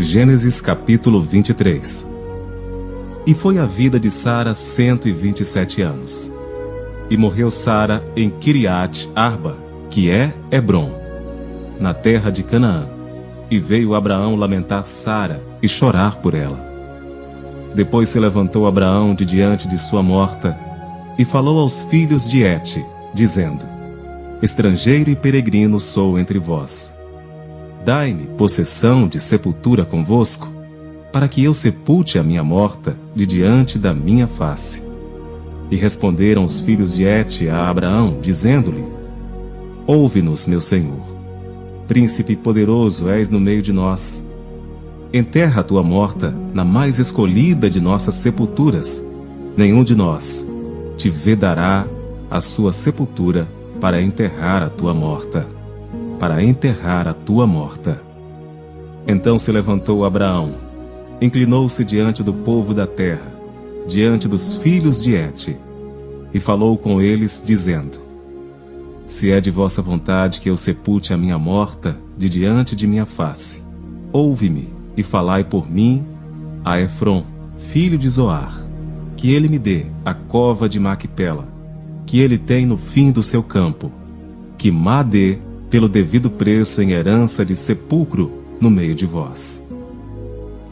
Gênesis capítulo 23. E foi a vida de Sara 127 anos. E morreu Sara em Kiriat Arba, que é Hebrom, na terra de Canaã. E veio Abraão lamentar Sara e chorar por ela. Depois se levantou Abraão de diante de sua morta e falou aos filhos de Et, dizendo: Estrangeiro e peregrino sou entre vós. Dai-me possessão de sepultura convosco, para que eu sepulte a minha morta de diante da minha face. E responderam os filhos de Et a Abraão, dizendo-lhe: Ouve-nos, meu senhor. Príncipe poderoso és no meio de nós. Enterra a tua morta na mais escolhida de nossas sepulturas. Nenhum de nós te vedará a sua sepultura para enterrar a tua morta. Para enterrar a tua morta. Então se levantou Abraão, inclinou-se diante do povo da terra, diante dos filhos de Et, e falou com eles, dizendo: Se é de vossa vontade que eu sepulte a minha morta de diante de minha face, ouve-me e falai por mim a Efrom, filho de Zoar, que ele me dê a cova de Macpela, que ele tem no fim do seu campo, que má dê pelo devido preço em herança de sepulcro no meio de vós.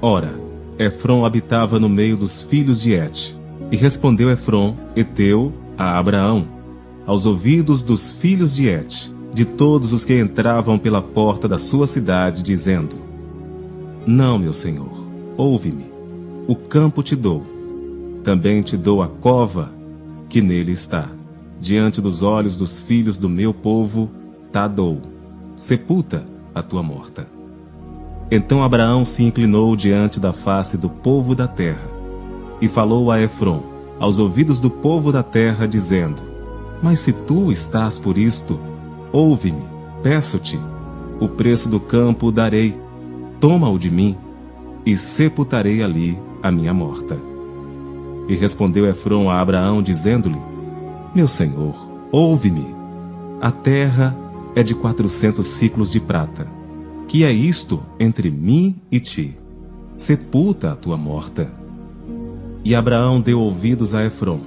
Ora, Efrom habitava no meio dos filhos de Et, e respondeu Efrom, heteu, a Abraão, aos ouvidos dos filhos de Et, de todos os que entravam pela porta da sua cidade, dizendo: Não, meu senhor, ouve-me, o campo te dou, também te dou a cova que nele está, diante dos olhos dos filhos do meu povo, tá dou, sepulta a tua morta. Então Abraão se inclinou diante da face do povo da terra, e falou a Efrom, aos ouvidos do povo da terra, dizendo: Mas se tu estás por isto, ouve-me, peço-te, o preço do campo darei, toma-o de mim, e sepultarei ali a minha morta. E respondeu Efrom a Abraão, dizendo-lhe: Meu senhor, ouve-me, a terra é de 400 siclos de prata. Que é isto entre mim e ti? Sepulta a tua morta. E Abraão deu ouvidos a Efrom.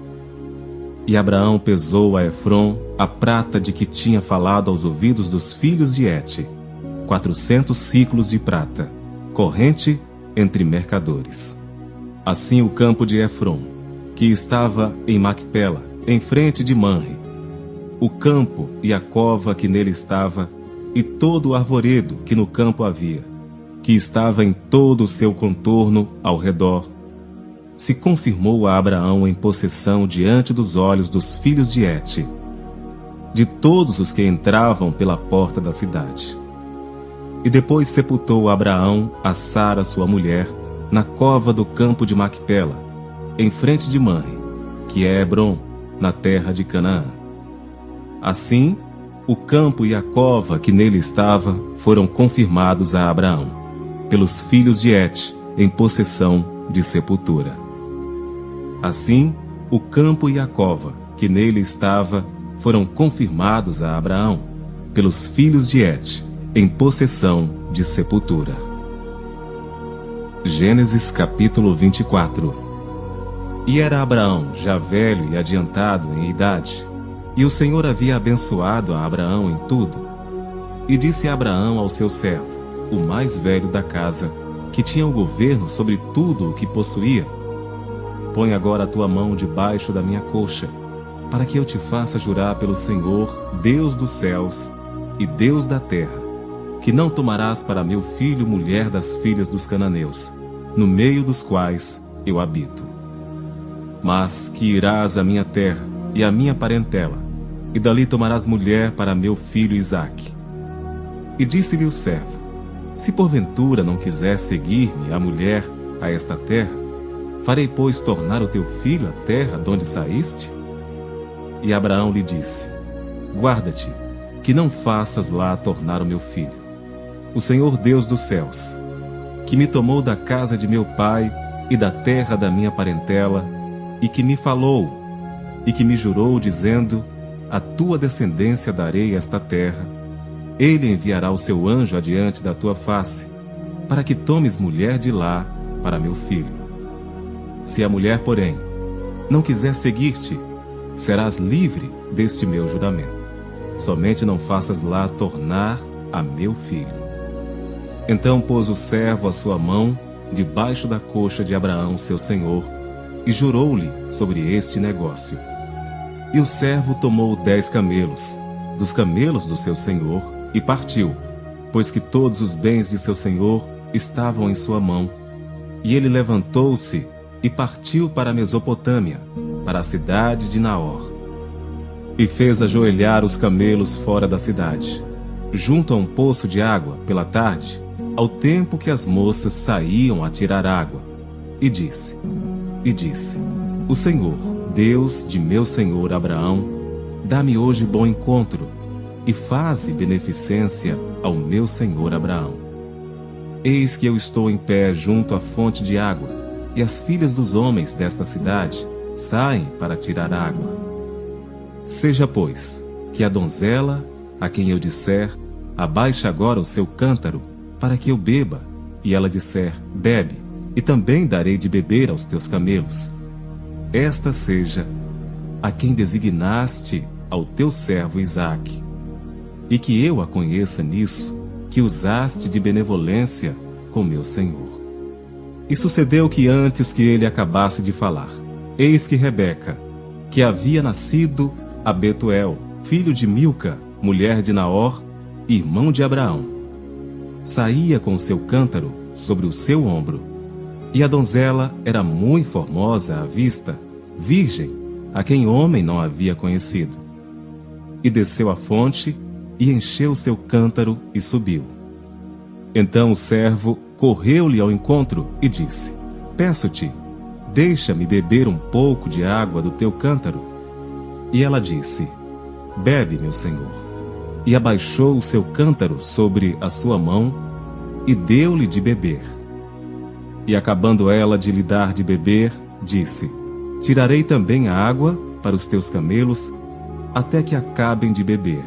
E Abraão pesou a Efrom a prata de que tinha falado aos ouvidos dos filhos de Et, 400 siclos de prata, corrente entre mercadores. Assim o campo de Efrom, que estava em Macpela, em frente de Manre, o campo e a cova que nele estava, e todo o arvoredo que no campo havia, que estava em todo o seu contorno ao redor, se confirmou a Abraão em possessão diante dos olhos dos filhos de Et, de todos os que entravam pela porta da cidade. E depois sepultou Abraão a Sara sua mulher, na cova do campo de Macpela, em frente de Manre, que é Hebrom, na terra de Canaã. Assim, o campo e a cova que nele estava foram confirmados a Abraão, pelos filhos de Et, em possessão de sepultura. Assim, o campo e a cova que nele estava foram confirmados a Abraão, pelos filhos de Et, em possessão de sepultura. Gênesis capítulo 24. E era Abraão já velho e adiantado em idade, e o Senhor havia abençoado a Abraão em tudo. E disse a Abraão ao seu servo, o mais velho da casa, que tinha o governo sobre tudo o que possuía: Põe agora a tua mão debaixo da minha coxa, para que eu te faça jurar pelo Senhor, Deus dos céus e Deus da terra, que não tomarás para meu filho mulher das filhas dos cananeus, no meio dos quais eu habito. Mas que irás à minha terra e à minha parentela, e dali tomarás mulher para meu filho Isaque. E disse-lhe o servo: Se porventura não quiser seguir-me a mulher a esta terra, farei, pois, tornar o teu filho à terra de onde saíste? E Abraão lhe disse: Guarda-te, que não faças lá tornar o meu filho. O Senhor Deus dos céus, que me tomou da casa de meu pai e da terra da minha parentela, e que me falou, e que me jurou, dizendo: A tua descendência darei esta terra, ele enviará o seu anjo adiante da tua face, para que tomes mulher de lá para meu filho. Se a mulher, porém, não quiser seguir-te, serás livre deste meu juramento. Somente não faças lá tornar a meu filho. Então pôs o servo a sua mão debaixo da coxa de Abraão, seu senhor, e jurou-lhe sobre este negócio. E o servo tomou 10 camelos, dos camelos do seu senhor, e partiu, pois que todos os bens de seu senhor estavam em sua mão. E ele levantou-se e partiu para a Mesopotâmia, para a cidade de Naor. E fez ajoelhar os camelos fora da cidade, junto a um poço de água, pela tarde, ao tempo que as moças saíam a tirar água. E disse, o Senhor, Deus de meu senhor Abraão, dá-me hoje bom encontro, e faze beneficência ao meu senhor Abraão. Eis que eu estou em pé junto à fonte de água, e as filhas dos homens desta cidade saem para tirar água. Seja, pois, que a donzela, a quem eu disser, abaixe agora o seu cântaro, para que eu beba, e ela disser, bebe, e também darei de beber aos teus camelos. Esta seja a quem designaste ao teu servo Isaque, e que eu a conheça nisso, que usaste de benevolência com meu senhor. E sucedeu que antes que ele acabasse de falar, eis que Rebeca, que havia nascido a Betuel, filho de Milca, mulher de Naor, irmão de Abraão, saía com o seu cântaro sobre o seu ombro. E a donzela era muito formosa à vista, virgem, a quem homem não havia conhecido. E desceu à fonte, e encheu seu cântaro, e subiu. Então o servo correu-lhe ao encontro, e disse, peço-te, deixa-me beber um pouco de água do teu cântaro. E ela disse, bebe, meu senhor. E abaixou o seu cântaro sobre a sua mão, e deu-lhe de beber. E acabando ela de lhe dar de beber, disse, tirarei também a água para os teus camelos, até que acabem de beber.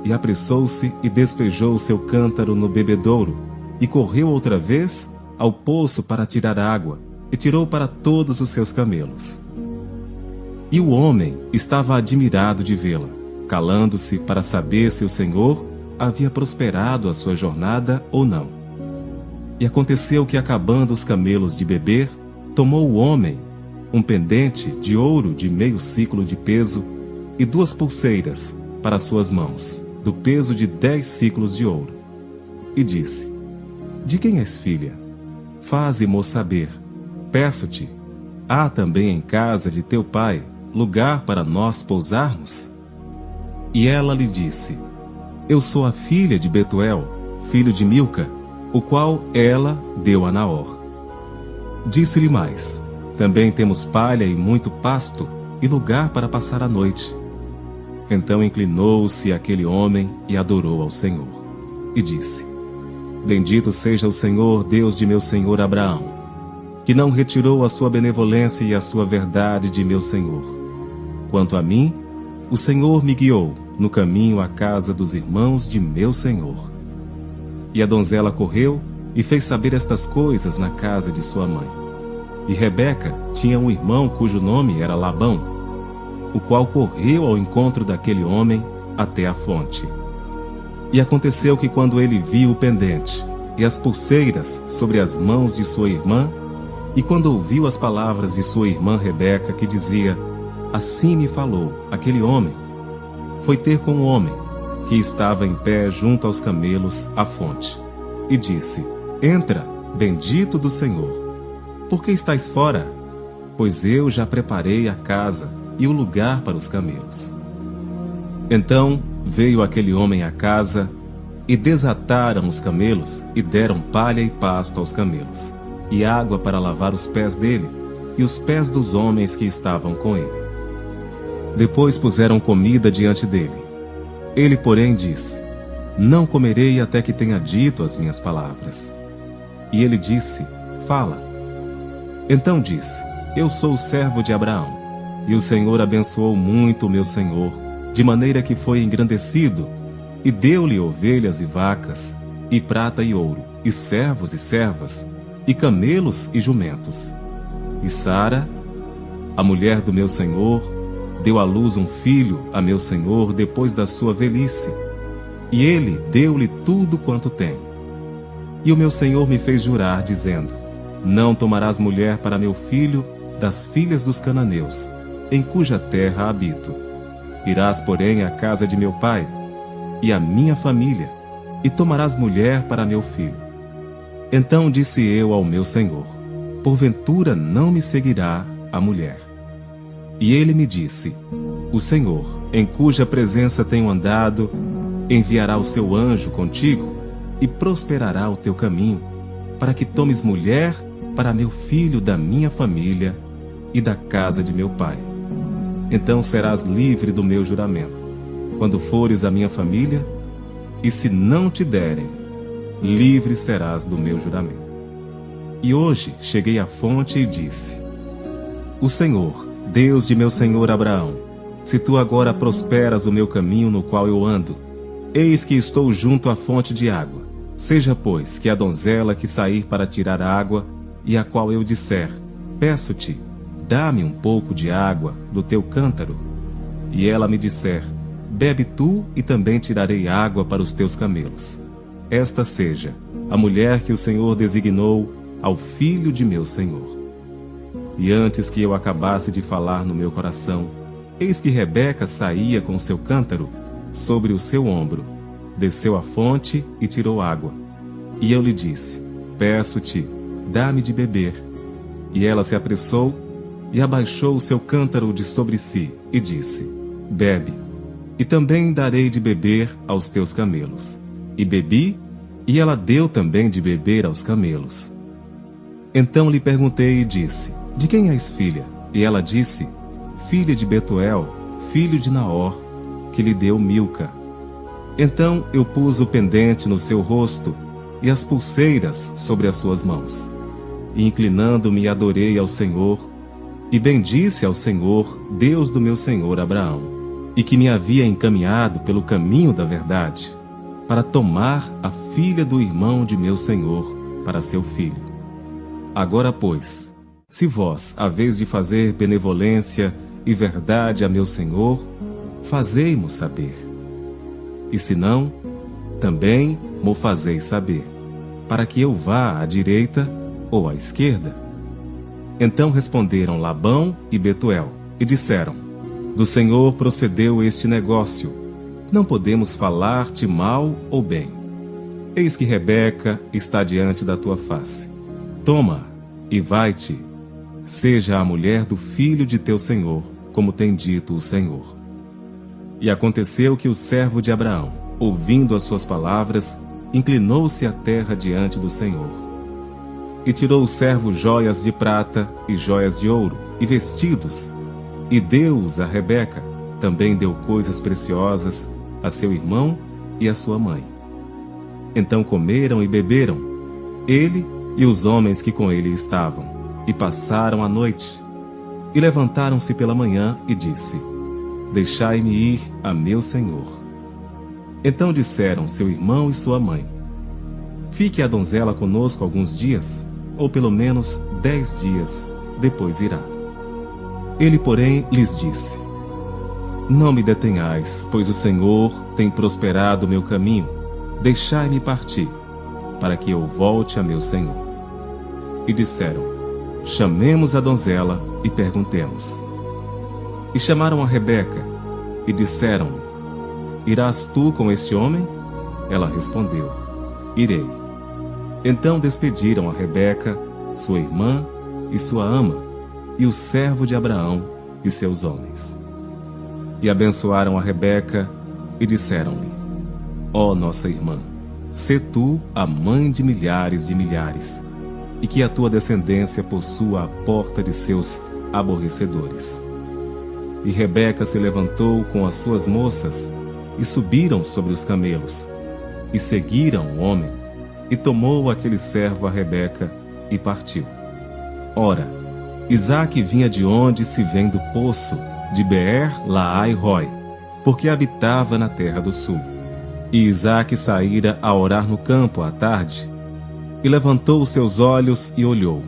E apressou-se e despejou o seu cântaro no bebedouro, e correu outra vez ao poço para tirar água, e tirou para todos os seus camelos. E o homem estava admirado de vê-la, calando-se para saber se o Senhor havia prosperado a sua jornada ou não. E aconteceu que, acabando os camelos de beber, tomou o homem um pendente de ouro de meio siclo de peso e 2 pulseiras para suas mãos, do peso de 10 siclos de ouro. E disse, de quem és filha? Faze-mo saber. Peço-te, há também em casa de teu pai lugar para nós pousarmos? E ela lhe disse, eu sou a filha de Betuel, filho de Milca, o qual ela deu a Naor. Disse-lhe mais, também temos palha e muito pasto, e lugar para passar a noite. Então inclinou-se aquele homem e adorou ao Senhor. E disse, bendito seja o Senhor, Deus de meu senhor Abraão, que não retirou a sua benevolência e a sua verdade de meu senhor. Quanto a mim, o Senhor me guiou no caminho à casa dos irmãos de meu senhor. E a donzela correu e fez saber estas coisas na casa de sua mãe. E Rebeca tinha um irmão cujo nome era Labão, o qual correu ao encontro daquele homem até a fonte. E aconteceu que, quando ele viu o pendente e as pulseiras sobre as mãos de sua irmã, e quando ouviu as palavras de sua irmã Rebeca, que dizia, assim me falou aquele homem, foi ter com o homem, que estava em pé junto aos camelos à fonte, e disse, entra, bendito do Senhor. Por que estais fora? Pois eu já preparei a casa e o lugar para os camelos. Então veio aquele homem à casa, e desataram os camelos, e deram palha e pasto aos camelos, e água para lavar os pés dele, e os pés dos homens que estavam com ele. Depois puseram comida diante dele. Ele, porém, disse, não comerei até que tenha dito as minhas palavras. E ele disse, fala. Então disse, eu sou o servo de Abraão, e o Senhor abençoou muito o meu senhor, de maneira que foi engrandecido, e deu-lhe ovelhas e vacas, e prata e ouro, e servos e servas, e camelos e jumentos. E Sara, a mulher do meu senhor, deu à luz um filho a meu senhor depois da sua velhice, e ele deu-lhe tudo quanto tem. E o meu senhor me fez jurar, dizendo: não tomarás mulher para meu filho das filhas dos cananeus, em cuja terra habito. Irás, porém, à casa de meu pai e à minha família, e tomarás mulher para meu filho. Então disse eu ao meu senhor: porventura não me seguirá a mulher? E ele me disse: o Senhor, em cuja presença tenho andado, enviará o seu anjo contigo, e prosperará o teu caminho, para que tomes mulher para meu filho da minha família e da casa de meu pai. Então serás livre do meu juramento, quando fores à minha família, e se não te derem, livre serás do meu juramento. E hoje cheguei à fonte e disse: o Senhor, Deus de meu senhor Abraão, se tu agora prosperas o meu caminho no qual eu ando, eis que estou junto à fonte de água. Seja, pois, que a donzela que sair para tirar água, e a qual eu disser: peço-te, dá-me um pouco de água do teu cântaro, e ela me disser: bebe tu, e também tirarei água para os teus camelos. Esta seja a mulher que o Senhor designou ao filho de meu senhor. E antes que eu acabasse de falar no meu coração, eis que Rebeca saía com o seu cântaro sobre o seu ombro, desceu à fonte e tirou água. E eu lhe disse: peço-te, dá-me de beber. E ela se apressou e abaixou o seu cântaro de sobre si, e disse: bebe, e também darei de beber aos teus camelos. E bebi, e ela deu também de beber aos camelos. Então lhe perguntei e disse: de quem és filha? E ela disse: filha de Betuel, filho de Naor, que lhe deu Milca. Então eu pus o pendente no seu rosto e as pulseiras sobre as suas mãos. E inclinando-me adorei ao Senhor, e bendisse ao Senhor, Deus do meu senhor Abraão, e que me havia encaminhado pelo caminho da verdade, para tomar a filha do irmão de meu senhor para seu filho. Agora, pois, se vós haveis de fazer benevolência e verdade a meu senhor, fazei-mo saber. E se não, também mo fazeis saber, para que eu vá à direita ou à esquerda. Então responderam Labão e Betuel, e disseram: do Senhor procedeu este negócio, não podemos falar-te mal ou bem. Eis que Rebeca está diante da tua face. Toma, e vai-te, seja a mulher do filho de teu senhor, como tem dito o Senhor. E aconteceu que o servo de Abraão, ouvindo as suas palavras, inclinou-se à terra diante do Senhor. E tirou o servo joias de prata e joias de ouro, e vestidos, e deu-os a Rebeca. Também deu coisas preciosas a seu irmão e a sua mãe. Então comeram e beberam, ele e os homens que com ele estavam, e passaram a noite. E levantaram-se pela manhã, e disse: deixai-me ir a meu senhor. Então disseram seu irmão e sua mãe: fique a donzela conosco alguns dias, ou pelo menos 10 dias, depois irá. Ele, porém, lhes disse: não me detenhais, pois o Senhor tem prosperado o meu caminho. Deixai-me partir, para que eu volte a meu senhor. E disseram: chamemos a donzela e perguntemos. E chamaram a Rebeca, e disseram: irás tu com este homem? Ela respondeu: irei. Então despediram a Rebeca, sua irmã e sua ama, e o servo de Abraão e seus homens. E abençoaram a Rebeca, e disseram-lhe: ó nossa irmã, sê tu a mãe de milhares, e que a tua descendência possua a porta de seus aborrecedores. E Rebeca se levantou com as suas moças, e subiram sobre os camelos, e seguiram o homem, e tomou aquele servo a Rebeca, e partiu. Ora, Isaque vinha de onde se vem do poço, de Beer-Laai-Roi, porque habitava na terra do sul. E Isaque saíra a orar no campo à tarde, e levantou os seus olhos e olhou,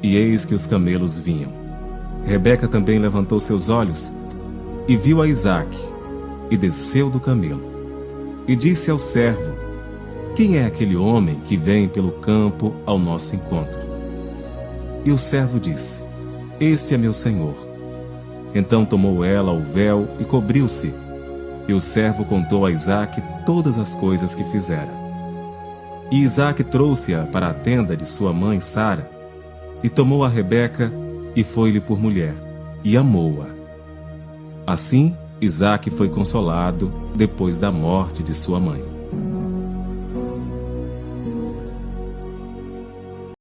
e eis que os camelos vinham. Rebeca também levantou seus olhos, e viu a Isaque, e desceu do camelo, e disse ao servo: quem é aquele homem que vem pelo campo ao nosso encontro? E o servo disse: este é meu senhor. Então tomou ela o véu e cobriu-se, e o servo contou a Isaque todas as coisas que fizera. E Isaque trouxe-a para a tenda de sua mãe Sara, e tomou a Rebeca, e foi-lhe por mulher, e amou-a. Assim, Isaque foi consolado depois da morte de sua mãe.